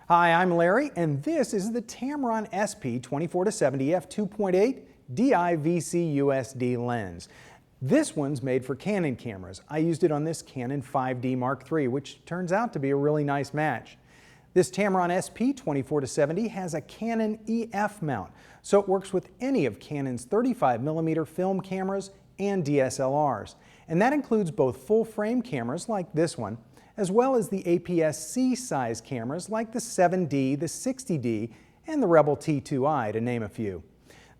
Hi, I'm Larry, and this is the Tamron SP 24-70 f2.8 DI VC USD Lens. This one's made for Canon cameras. I used it on this Canon 5D Mark III, which turns out to be a really nice match. This Tamron SP 24-70 has a Canon EF mount, so it works with any of Canon's 35mm film cameras and DSLRs. And that includes both full-frame cameras like this one, as well as the APS-C size cameras like the 7D, the 60D, and the Rebel T2i, to name a few.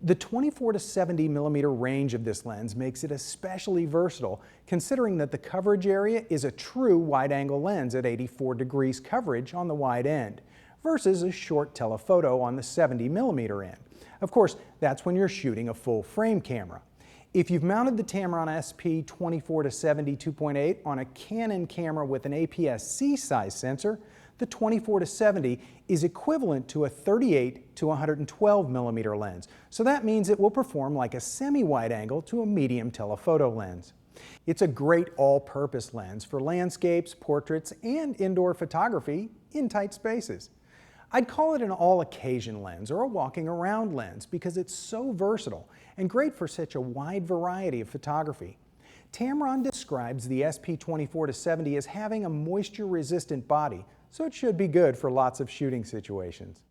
The 24-70mm range of this lens makes it especially versatile, considering that the coverage area is a true wide-angle lens at 84 degrees coverage on the wide end, versus a short telephoto on the 70mm end. Of course, that's when you're shooting a full-frame camera. If you've mounted the Tamron SP 24-70 2.8 on a Canon camera with an APS-C size sensor, the 24-70 is equivalent to a 38 to 112mm lens. So that means it will perform like a semi-wide angle to a medium telephoto lens. It's a great all-purpose lens for landscapes, portraits, and indoor photography in tight spaces. I'd call it an all-occasion lens or a walking around lens because it's so versatile and great for such a wide variety of photography. Tamron describes the SP 24-70 as having a moisture-resistant body, so it should be good for lots of shooting situations.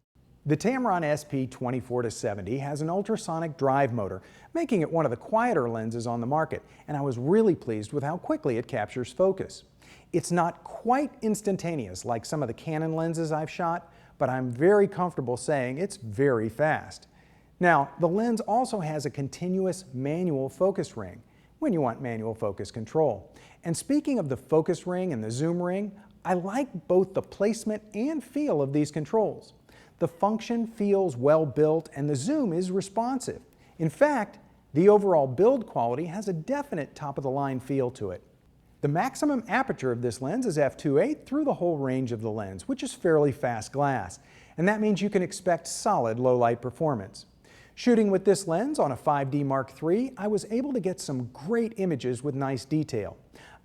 The Tamron SP 24-70 has an ultrasonic drive motor, making it one of the quieter lenses on the market, and I was really pleased with how quickly it captures focus. It's not quite instantaneous like some of the Canon lenses I've shot, but I'm very comfortable saying it's very fast. Now, the lens also has a continuous manual focus ring when you want manual focus control. And speaking of the focus ring and the zoom ring, I like both the placement and feel of these controls. The function feels well built and the zoom is responsive. In fact, the overall build quality has a definite top-of-the-line feel to it. The maximum aperture of this lens is f2.8 through the whole range of the lens, which is fairly fast glass, and that means you can expect solid low-light performance. Shooting with this lens on a 5D Mark III, I was able to get some great images with nice detail.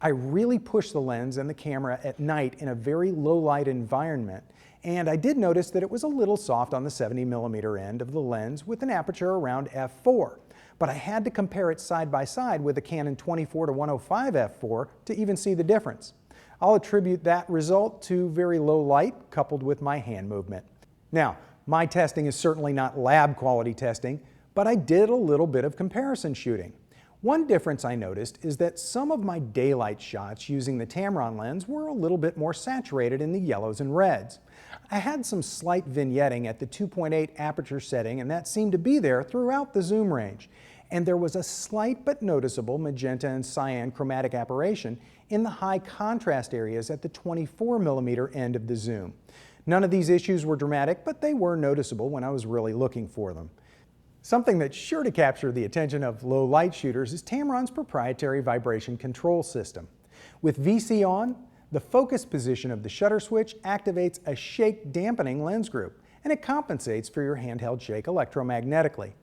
I really pushed the lens and the camera at night in a very low-light environment, and I did notice that it was a little soft on the 70mm end of the lens with an aperture around f4. But I had to compare it side by side with the Canon 24-105 f4 to even see the difference. I'll attribute that result to very low light coupled with my hand movement. Now, my testing is certainly not lab quality testing, but I did a little bit of comparison shooting. One difference I noticed is that some of my daylight shots using the Tamron lens were a little bit more saturated in the yellows and reds. I had some slight vignetting at the 2.8 aperture setting, and that seemed to be there throughout the zoom range. And there was a slight but noticeable magenta and cyan chromatic aberration in the high contrast areas at the 24mm end of the zoom. None of these issues were dramatic, but they were noticeable when I was really looking for them. Something that's sure to capture the attention of low light shooters is Tamron's proprietary vibration control system. With VC on, the focus position of the shutter switch activates a shake dampening lens group, and it compensates for your handheld shake electromagnetically.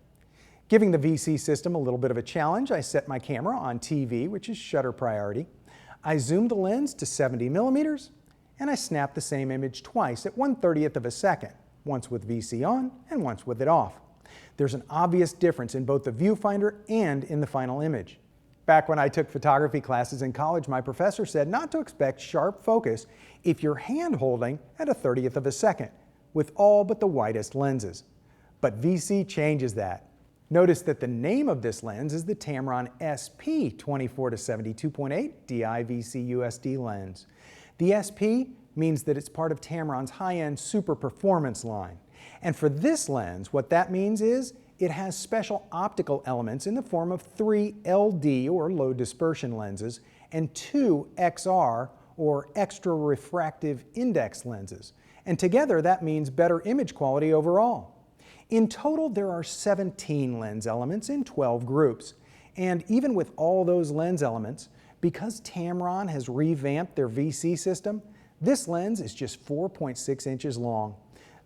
Giving the VC system a little bit of a challenge, I set my camera on TV, which is shutter priority. I zoomed the lens to 70mm, and I snapped the same image twice at 1/30th of a second, once with VC on and once with it off. There's an obvious difference in both the viewfinder and in the final image. Back when I took photography classes in college, my professor said not to expect sharp focus if you're hand holding at 1/30th of a second, with all but the widest lenses. But VC changes that. Notice that the name of this lens is the Tamron SP 24-70 2.8 DI VC USD Lens. The SP means that it's part of Tamron's high-end super performance line. And for this lens, what that means is it has special optical elements in the form of 3 LD or low dispersion lenses and 2 XR or extra refractive index lenses. And together that means better image quality overall. In total, there are 17 lens elements in 12 groups. And even with all those lens elements, because Tamron has revamped their VC system, this lens is just 4.6 inches long.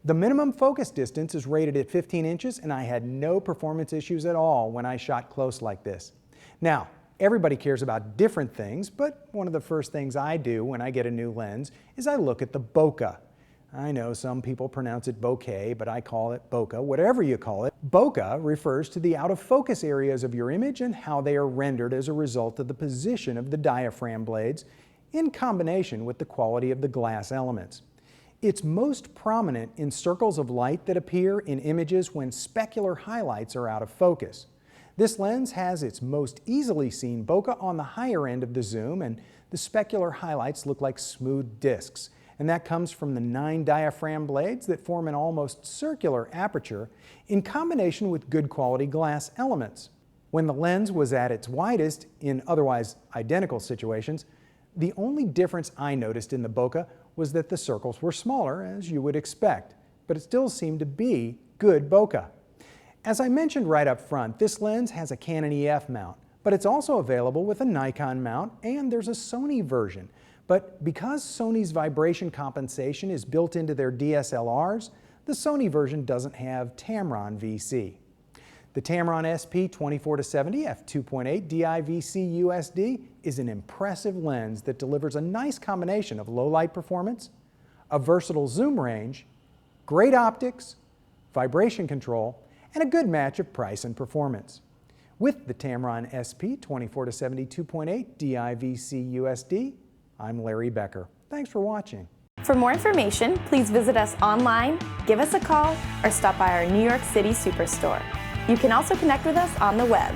The minimum focus distance is rated at 15 inches, and I had no performance issues at all when I shot close like this. Now, everybody cares about different things, but one of the first things I do when I get a new lens is I look at the bokeh. I know some people pronounce it bokeh, but I call it bokeh, whatever you call it. Bokeh refers to the out-of-focus areas of your image and how they are rendered as a result of the position of the diaphragm blades in combination with the quality of the glass elements. It's most prominent in circles of light that appear in images when specular highlights are out of focus. This lens has its most easily seen bokeh on the higher end of the zoom, and the specular highlights look like smooth discs. And that comes from the 9 diaphragm blades that form an almost circular aperture in combination with good quality glass elements. When the lens was at its widest in otherwise identical situations, the only difference I noticed in the bokeh was that the circles were smaller, as you would expect, but it still seemed to be good bokeh. As I mentioned right up front, this lens has a Canon EF mount, but it's also available with a Nikon mount, and there's a Sony version. But because Sony's vibration compensation is built into their DSLRs, the Sony version doesn't have Tamron VC. The Tamron SP 24-70 f2.8 DI VC USD is an impressive lens that delivers a nice combination of low light performance, a versatile zoom range, great optics, vibration control, and a good match of price and performance. With the Tamron SP 24-70 2.8 DI VC USD, I'm Larry Becker. Thanks for watching. For more information, please visit us online, give us a call, or stop by our New York City Superstore. You can also connect with us on the web.